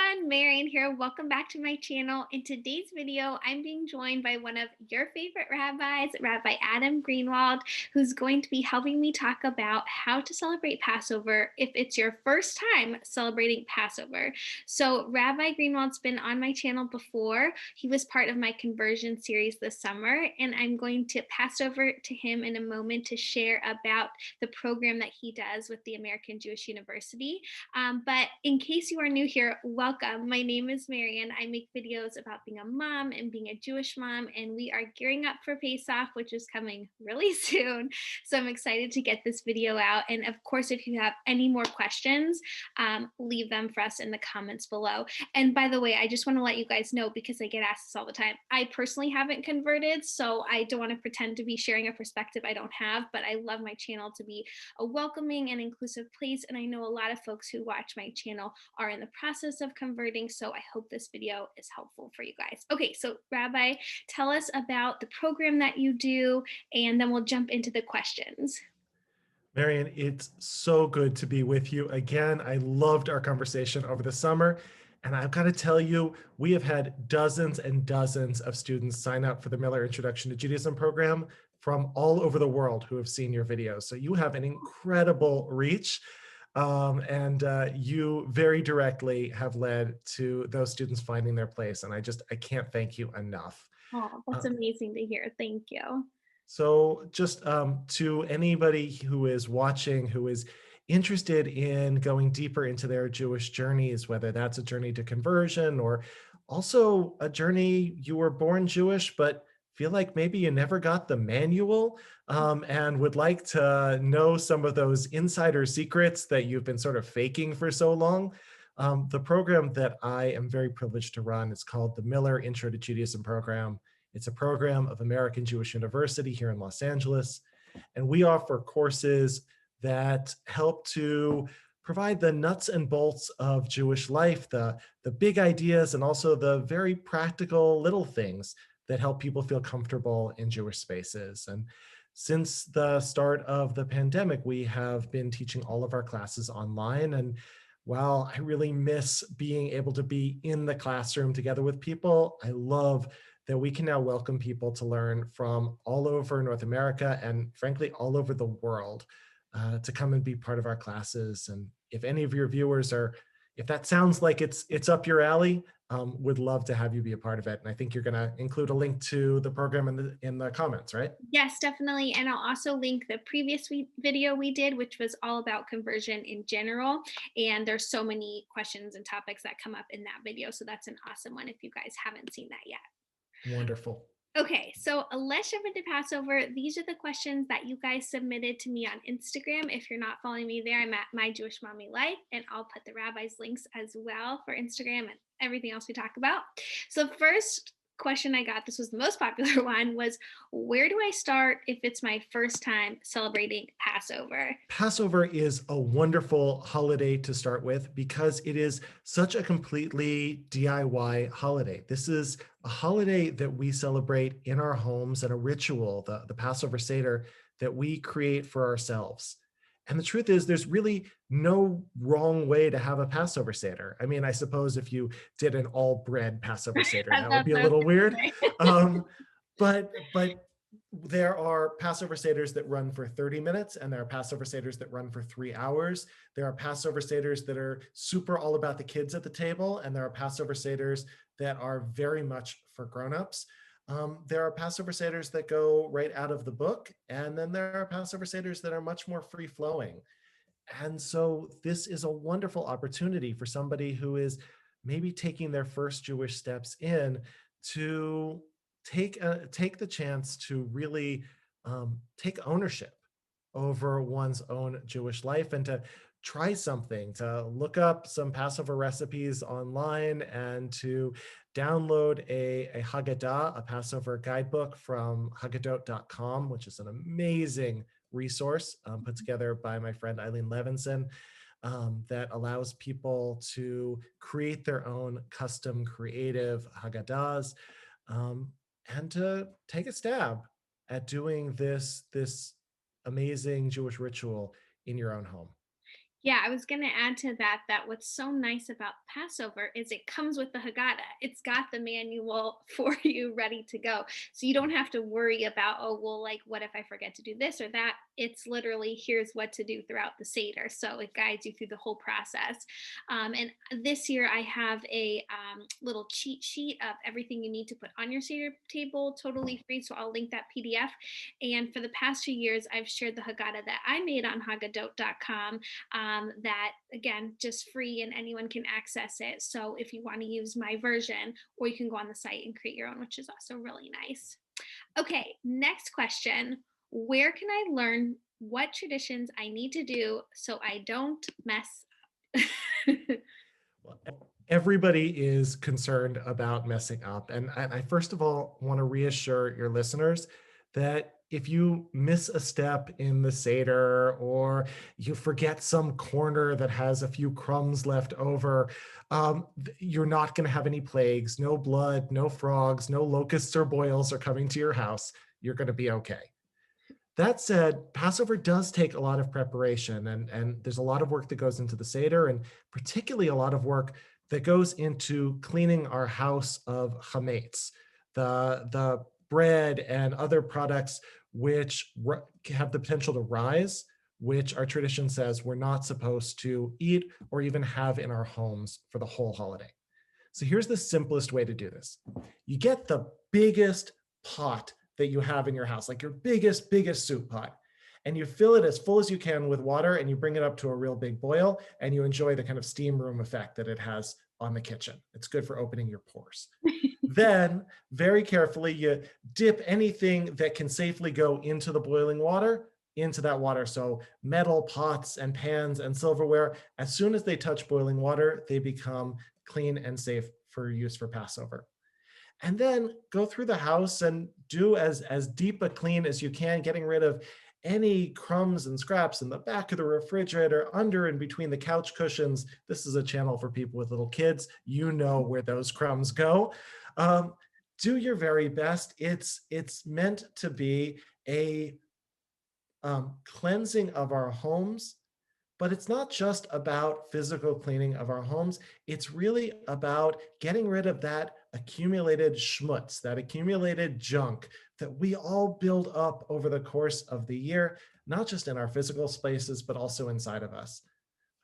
everyone, Marian here. Welcome back to my channel. In today's video, I'm being joined by one of your favorite rabbis, Rabbi Adam Greenwald, who's going to be helping me talk about how to celebrate Passover if it's your first time celebrating Passover. So Rabbi Greenwald's been on my channel before. He was part of my conversion series this summer, and I'm going to pass over to him in a moment to share about the program that he does with the American Jewish University. But in case you are new here, welcome. My name is Marian. I make videos about being a mom and being a Jewish mom, and we are gearing up for Pesach, which is coming really soon. So I'm excited to get this video out. And of course, if you have any more questions, leave them for us in the comments below. And by the way, I just want to let you guys know, because I get asked this all the time, I personally haven't converted, so I don't want to pretend to be sharing a perspective I don't have, but I love my channel to be a welcoming and inclusive place. And I know a lot of folks who watch my channel are in the process of converting, so I hope this video is helpful for you guys. Okay, so Rabbi, tell us about the program that you do, and then we'll jump into the questions. Marian, it's so good to be with you again. I loved our conversation over the summer. And I've got to tell you, we have had dozens and dozens of students sign up for the Miller Introduction to Judaism program from all over the world who have seen your videos. So you have an incredible reach. You very directly have led to those students finding their place. And I can't thank you enough. Oh, that's Uh, amazing to hear. Thank you. So just to anybody who is watching, who is interested in going deeper into their Jewish journeys, whether that's a journey to conversion or also a journey you were born Jewish, but feel like maybe you never got the manual and would like to know some of those insider secrets that you've been sort of faking for so long. The program that I am very privileged to run is called the Miller Intro to Judaism program. It's a program of American Jewish University here in Los Angeles, and we offer courses that help to provide the nuts and bolts of Jewish life, the big ideas, and also the very practical little things that help people feel comfortable in Jewish spaces. And since the start of the pandemic, we have been teaching all of our classes online. And while I really miss being able to be in the classroom together with people, I love that we can now welcome people to learn from all over North America and frankly, all over the world to come and be part of our classes. And if any of your viewers if that sounds like it's up your alley, would love to have you be a part of it. And I think you're gonna include a link to the program in the comments, right? Yes, definitely. And I'll also link the previous video we did, which was all about conversion in general. And there's so many questions and topics that come up in that video. So that's an awesome one if you guys haven't seen that yet. Wonderful. Okay, so let's jump into Passover. These are the questions that you guys submitted to me on Instagram. If you're not following me there, I'm at My Jewish Mommy Life, and I'll put the rabbi's links as well for Instagram and everything else we talk about. So first question I got, this was the most popular one, was where do I start if it's my first time celebrating Passover? Passover is a wonderful holiday to start with because it is such a completely DIY holiday. This is a holiday that we celebrate in our homes and a ritual, the Passover Seder, that we create for ourselves. And the truth is, there's really no wrong way to have a Passover Seder. I mean, I suppose if you did an all bread Passover Seder, that would That's be a what I was little weird. gonna say. Um, but there are Passover Seders that run for 30 minutes, and there are Passover Seders that run for 3 hours. There are Passover Seders that are super all about the kids at the table, and there are Passover Seders that are very much for grown-ups. There are Passover Seders that go right out of the book, and then there are Passover Seders that are much more free-flowing. And so this is a wonderful opportunity for somebody who is maybe taking their first Jewish steps in to take the chance to really take ownership over one's own Jewish life and to try something, to look up some Passover recipes online and to download a Haggadah, a Passover guidebook from haggadot.com, which is an amazing resource put together by my friend Eileen Levinson that allows people to create their own custom creative Haggadahs and to take a stab at doing this amazing Jewish ritual in your own home. Yeah, I was going to add to that that what's so nice about Passover is it comes with the Haggadah. It's got the manual for you ready to go. So you don't have to worry about, oh, well, like, what if I forget to do this or that? It's literally here's what to do throughout the Seder. So it guides you through the whole process. And this year I have a little cheat sheet of everything you need to put on your Seder table, totally free. So I'll link that PDF. And for the past 2 years, I've shared the Haggadah that I made on haggadot.com, that again, just free and anyone can access it. So if you want to use my version, or you can go on the site and create your own, which is also really nice. Okay, next question. Where can I learn what traditions I need to do so I don't mess up? Well, everybody is concerned about messing up. And I first of all want to reassure your listeners that if you miss a step in the Seder or you forget some corner that has a few crumbs left over, you're not going to have any plagues, no blood, no frogs, no locusts or boils are coming to your house. You're going to be okay. That said, Passover does take a lot of preparation, and there's a lot of work that goes into the Seder, and particularly a lot of work that goes into cleaning our house of chametz, the bread and other products which have the potential to rise, which our tradition says we're not supposed to eat or even have in our homes for the whole holiday. So here's the simplest way to do this. You get the biggest pot that you have in your house, like your biggest soup pot, and you fill it as full as you can with water and you bring it up to a real big boil and you enjoy the kind of steam room effect that it has on the kitchen. It's good for opening your pores. Then, very carefully, you dip anything that can safely go into the boiling water into that water. So metal pots and pans and silverware, as soon as they touch boiling water, they become clean and safe for use for Passover. And then go through the house and do as deep a clean as you can, getting rid of any crumbs and scraps in the back of the refrigerator, under and between the couch cushions. This is a channel for people with little kids. You know where those crumbs go. Um, do your very best. It's meant to be a cleansing of our homes, but it's not just about physical cleaning of our homes. It's really about getting rid of that accumulated schmutz, that accumulated junk that we all build up over the course of the year, not just in our physical spaces, but also inside of us.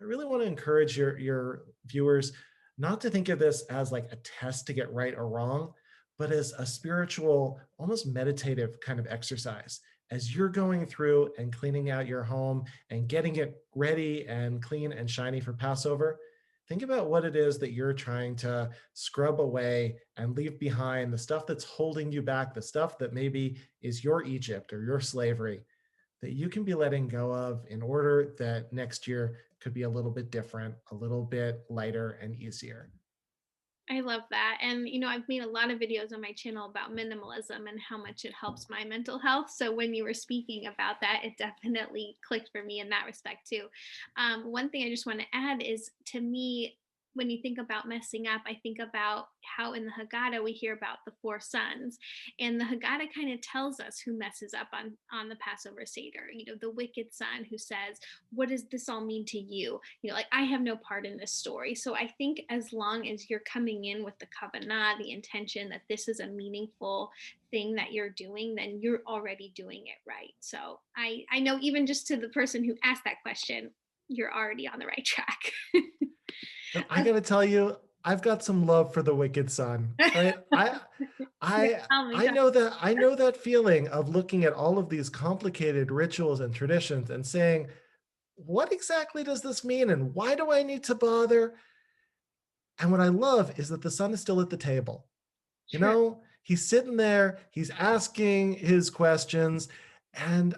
I really want to encourage your viewers not to think of this as like a test to get right or wrong, but as a spiritual, almost meditative kind of exercise. As you're going through and cleaning out your home and getting it ready and clean and shiny for Passover, think about what it is that you're trying to scrub away and leave behind, the stuff that's holding you back, the stuff that maybe is your Egypt or your slavery, that you can be letting go of in order that next year could be a little bit different, a little bit lighter and easier. I love that. And, I've made a lot of videos on my channel about minimalism and how much it helps my mental health. So when you were speaking about that, it definitely clicked for me in that respect too. One thing I just want to add is, to me, when you think about messing up, I think about how in the Haggadah we hear about the four sons, and the Haggadah kind of tells us who messes up on the Passover Seder. The wicked son who says, "What does this all mean to you?" Like, I have no part in this story. So I think as long as you're coming in with the kavanah, the intention that this is a meaningful thing that you're doing, then you're already doing it right. So I know, even just to the person who asked that question, you're already on the right track. And I got to tell you, I've got some love for the wicked son, right? Yeah, I tell me, I know that feeling of looking at all of these complicated rituals and traditions and saying, what exactly does this mean and why do I need to bother? And what I love is that the son is still at the table. You true. know, he's sitting there, he's asking his questions, and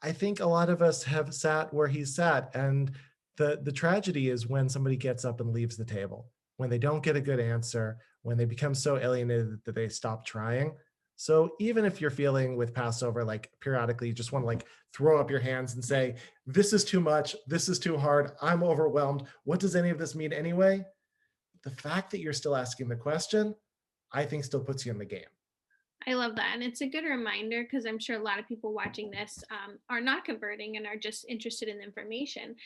I think a lot of us have sat where he's sat. And the tragedy is when somebody gets up and leaves the table, when they don't get a good answer, when they become so alienated that they stop trying. So even if you're feeling with Passover, like periodically you just want to like throw up your hands and say, this is too much, this is too hard, I'm overwhelmed, what does any of this mean anyway? The fact that you're still asking the question, I think still puts you in the game. I love that. And it's a good reminder because I'm sure a lot of people watching this are not converting and are just interested in information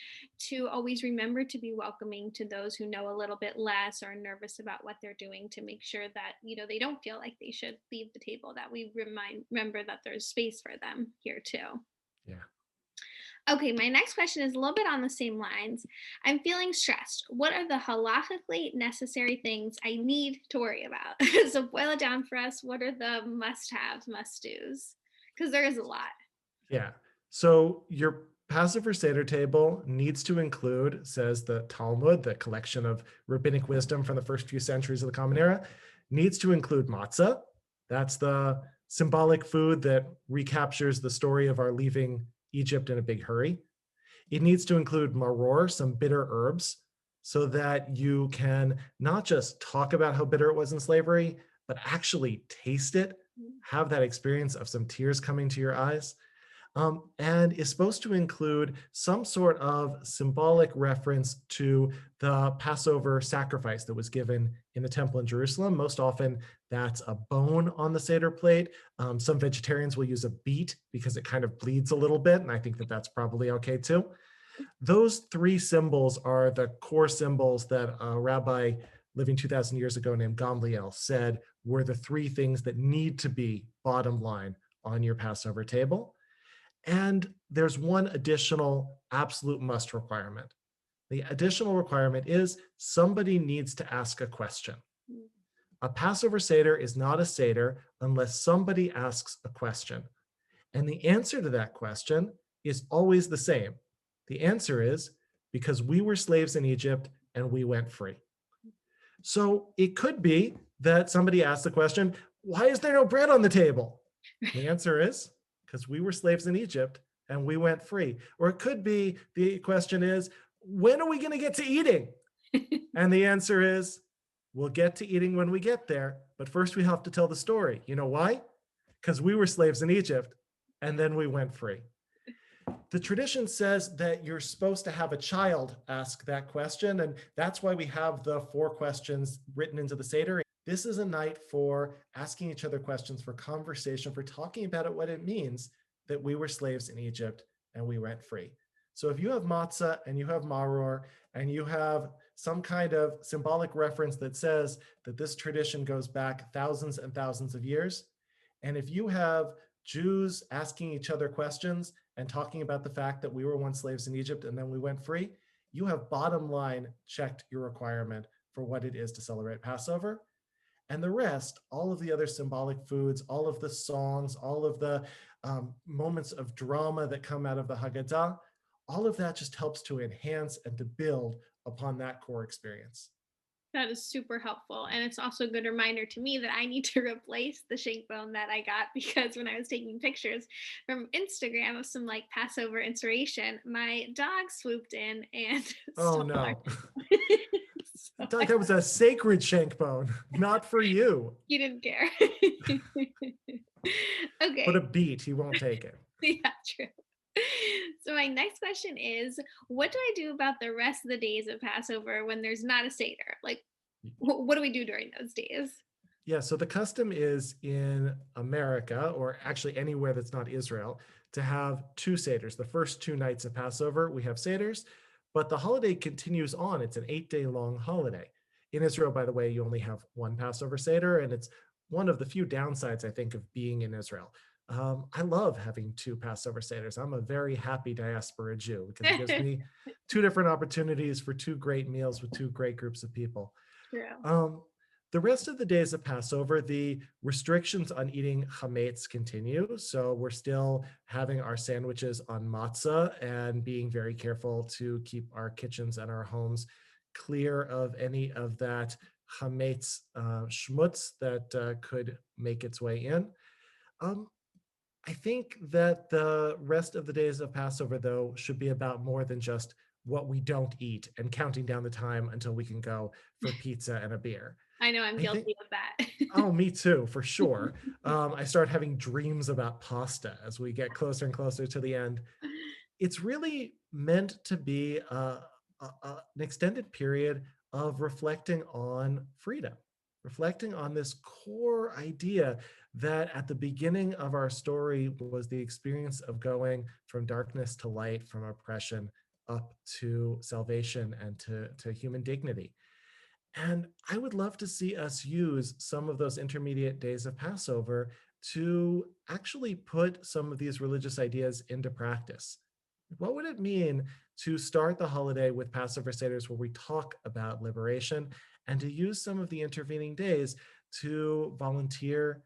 to always remember to be welcoming to those who know a little bit less or are nervous about what they're doing to make sure that, they don't feel like they should leave the table, that we remember that there's space for them here too. Yeah. Okay, my next question is a little bit on the same lines. I'm feeling stressed. What are the halachically necessary things I need to worry about? So boil it down for us. What are the must-haves, must-dos? Because there is a lot. Yeah. So your Passover Seder table needs to include, says the Talmud, the collection of rabbinic wisdom from the first few centuries of the Common Era, needs to include matzah. That's the symbolic food that recaptures the story of our leaving Egypt in a big hurry. It needs to include maror, some bitter herbs, so that you can not just talk about how bitter it was in slavery, but actually taste it, have that experience of some tears coming to your eyes, and is supposed to include some sort of symbolic reference to the Passover sacrifice that was given in the temple in Jerusalem. Most often, that's a bone on the Seder plate. Some vegetarians will use a beet because it kind of bleeds a little bit, and I think that that's probably okay too. Those three symbols are the core symbols that a rabbi living 2,000 years ago named Gamliel said were the three things that need to be bottom line on your Passover table. And there's one additional absolute must requirement. The additional requirement is somebody needs to ask a question. A Passover Seder is not a Seder unless somebody asks a question. And the answer to that question is always the same. The answer is because we were slaves in Egypt and we went free. So it could be that somebody asks the question, why is there no bread on the table? The answer is because we were slaves in Egypt and we went free. Or it could be the question is, when are we going to get to eating? And the answer is, we'll get to eating when we get there. But first we have to tell the story. You know why? Because we were slaves in Egypt and then we went free. The tradition says that you're supposed to have a child ask that question. And that's why we have the 4 questions written into the Seder. This is a night for asking each other questions, for conversation, for talking about it, what it means that we were slaves in Egypt and we went free. So if you have matzah and you have maror and you have some kind of symbolic reference that says that this tradition goes back thousands and thousands of years, and if you have Jews asking each other questions and talking about the fact that we were once slaves in Egypt and then we went free, you have bottom line checked your requirement for what it is to celebrate Passover. And the rest, all of the other symbolic foods, all of the songs, all of the moments of drama that come out of the Haggadah, all of that just helps to enhance and to build upon that core experience. That is super helpful. And it's also a good reminder to me that I need to replace the shank bone that I got because when I was taking pictures from Instagram of some like Passover inspiration, my dog swooped in and Oh stole our no. so Like that was a sacred shank bone, not for you. he didn't care. But a Okay. beat, he won't take it. Yeah, true. So my next question is, what do I do about the rest of the days of Passover when there's not a Seder? Like, what do we do during those days? Yeah, so the custom is in America, or actually anywhere that's not Israel, to have 2 Seders. The first 2 nights of Passover, we have Seders, but the holiday continues on. It's an 8-day long holiday. In Israel, by the way, you only have 1 Passover Seder, and it's one of the few downsides, I think, of being in Israel. I love having 2 Passover Seders. I'm a very happy diaspora Jew because it gives me 2 different opportunities for 2 great meals with 2 great groups of people. True. Um, the rest of the days of Passover, the restrictions on eating chametz continue. So we're still having our sandwiches on matzah and being very careful to keep our kitchens and our homes clear of any of that chametz schmutz that could make its way in. Um, I think that the rest of the days of Passover, though, should be about more than just what we don't eat and counting down the time until we can go for pizza and a beer. I know I'm I think, guilty of that. oh, me too, for sure. I start having dreams about pasta as we get closer and closer to the end. It's really meant to be an extended period of reflecting on freedom, reflecting on this core idea that at the beginning of our story was the experience of going from darkness to light, from oppression up to salvation and to human dignity. And I would love to see us use some of those intermediate days of Passover to actually put some of these religious ideas into practice. What would it mean to start the holiday with Passover Seders where we talk about liberation and to use some of the intervening days to volunteer,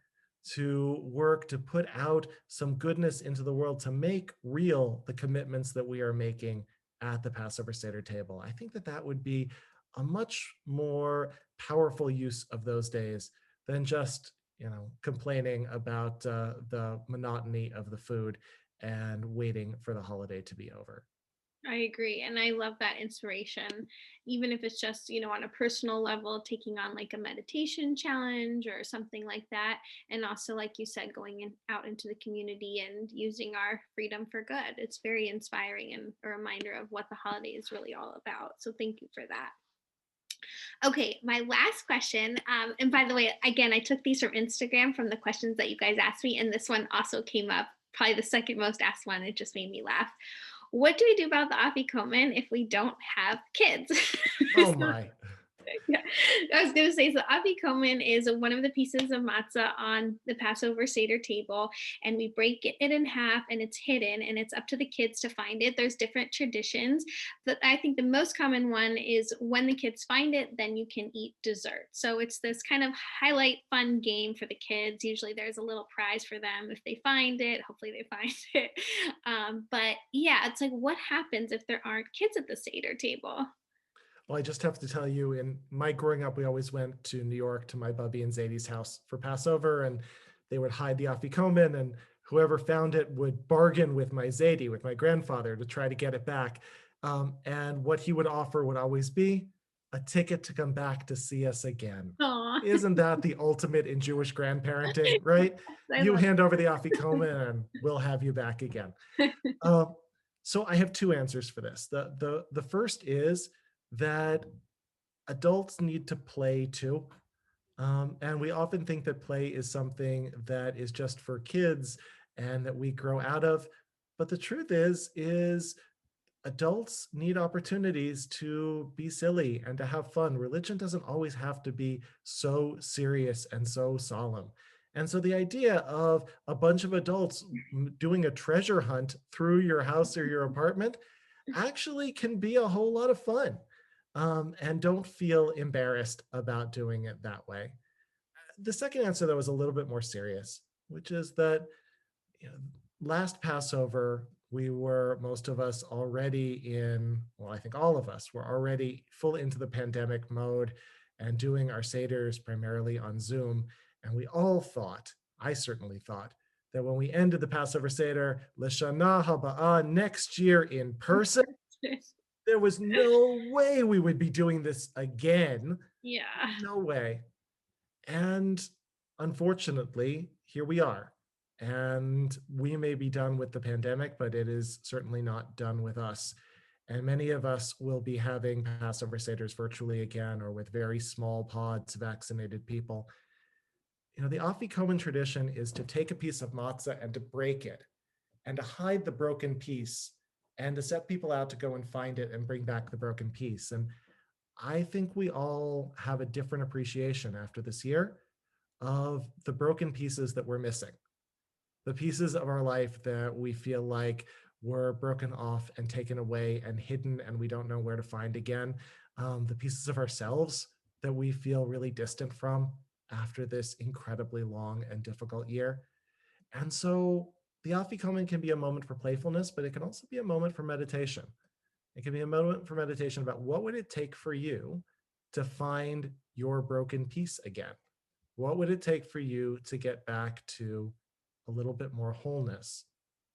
to work, to put out some goodness into the world, to make real the commitments that we are making at the Passover Seder table? I think that that would be a much more powerful use of those days than just complaining about the monotony of the food and waiting for the holiday to be over. I agree. And I love that inspiration, even if it's just, on a personal level, taking on like a meditation challenge or something like that. And also, like you said, going out into the community and using our freedom for good. It's very inspiring and a reminder of what the holiday is really all about. So thank you for that. Okay, my last question. And by the way, again, I took these from Instagram from the questions that you guys asked me. And this one also came up, probably the second most asked one. It just made me laugh. What do we do about the afikomen if we don't have kids? Oh So my. yeah, I was gonna say, so afikomen is one of the pieces of matzah on the Passover Seder table, and we break it in half, and it's hidden, and it's up to the kids to find it. There's different traditions, but I think the most common one is when the kids find it, then you can eat dessert. So it's this kind of highlight fun game for the kids. Usually there's a little prize for them if they find it. Hopefully they find it. But yeah, it's like, what happens if there aren't kids at the Seder table? Well, I just have to tell you, in my growing up, we always went to New York to my Bubby and Zadie's house for Passover, and they would hide the afikomen, and whoever found it would bargain with my Zadie, with my grandfather, to try to get it back. And what he would offer would always be a ticket to come back to see us again. Aw. Isn't that the ultimate in Jewish grandparenting, right? I You love hand over the afikomen, and we'll have you back again. it. Um, so I have two answers for this. The first is that adults need to play too. And we often think that play is something that is just for kids and that we grow out of. But the truth is adults need opportunities to be silly and to have fun. Religion doesn't always have to be so serious and so solemn. And so the idea of a bunch of adults doing a treasure hunt through your house or your apartment actually can be a whole lot of fun. And don't feel embarrassed about doing it that way. The second answer, though, is a little bit more serious, which is that you know, last Passover, we were, most of us, already in, well, I think all of us were already full into the pandemic mode and doing our Seders primarily on Zoom. And we all thought, I certainly thought, that when we ended the Passover Seder, L'Shana Haba'ah, next year in person, there was no way we would be doing this again. Yeah. No way. And unfortunately, here we are. And we may be done with the pandemic, but it is certainly not done with us. And many of us will be having Passover Seders virtually again or with very small pods of vaccinated people. The Afikoman tradition is to take a piece of matzah and to break it and to hide the broken piece and to set people out to go and find it and bring back the broken piece. And I think we all have a different appreciation after this year of the broken pieces that we're missing, the pieces of our life that we feel like were broken off and taken away and hidden and we don't know where to find again, the pieces of ourselves that we feel really distant from after this incredibly long and difficult year. And so the Afikomen can be a moment for playfulness, but it can also be a moment for meditation. It can be a moment for meditation about what would it take for you to find your broken piece again? What would it take for you to get back to a little bit more wholeness?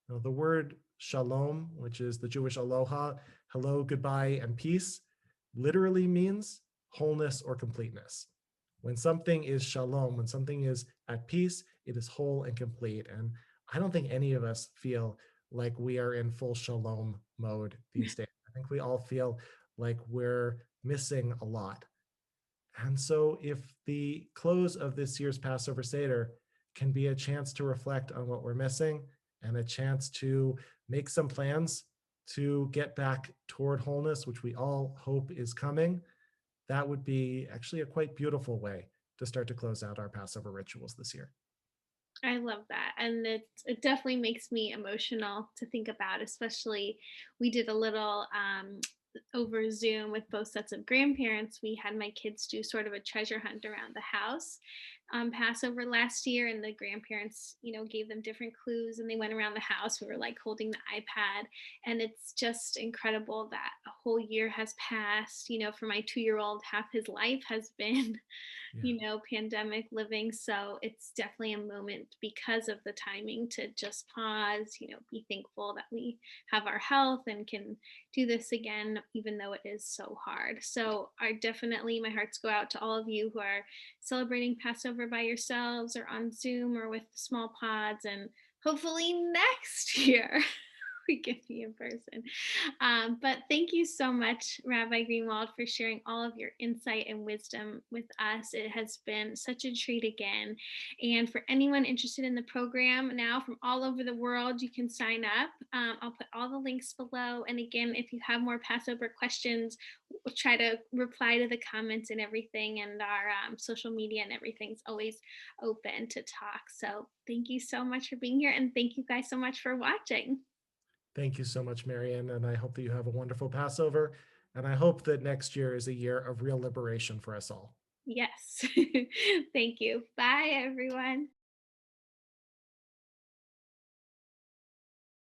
The word shalom, which is the Jewish aloha, hello, goodbye, and peace, literally means wholeness or completeness. When something is shalom, when something is at peace, it is whole and complete. And I don't think any of us feel like we are in full shalom mode these days. I think we all feel like we're missing a lot. And so, if the close of this year's Passover Seder can be a chance to reflect on what we're missing and a chance to make some plans to get back toward wholeness, which we all hope is coming, that would be actually a quite beautiful way to start to close out our Passover rituals this year. I love that, and it definitely makes me emotional to think about, especially we did a little, over Zoom with both sets of grandparents. We had my kids do sort of a treasure hunt around the house Passover last year, and the grandparents, gave them different clues, and they went around the house. We were like holding the iPad, and it's just incredible that a whole year has passed. For my 2-year-old, half his life has been Yeah. pandemic living. So it's definitely a moment because of the timing to just pause, be thankful that we have our health and can do this again, even though it is so hard. So I definitely, my hearts go out to all of you who are celebrating Passover by yourselves or on Zoom or with small pods. And hopefully next year we can be in person. But thank you so much, Rabbi Greenwald, for sharing all of your insight and wisdom with us. It has been such a treat again. And for anyone interested in the program now from all over the world, you can sign up. I'll put all the links below. And again, if you have more Passover questions, we'll try to reply to the comments and everything. And our social media and everything's always open to talk. So thank you so much for being here. And thank you guys so much for watching. Thank you so much, Marian. And I hope that you have a wonderful Passover. And I hope that next year is a year of real liberation for us all. Yes. Thank you. Bye, everyone.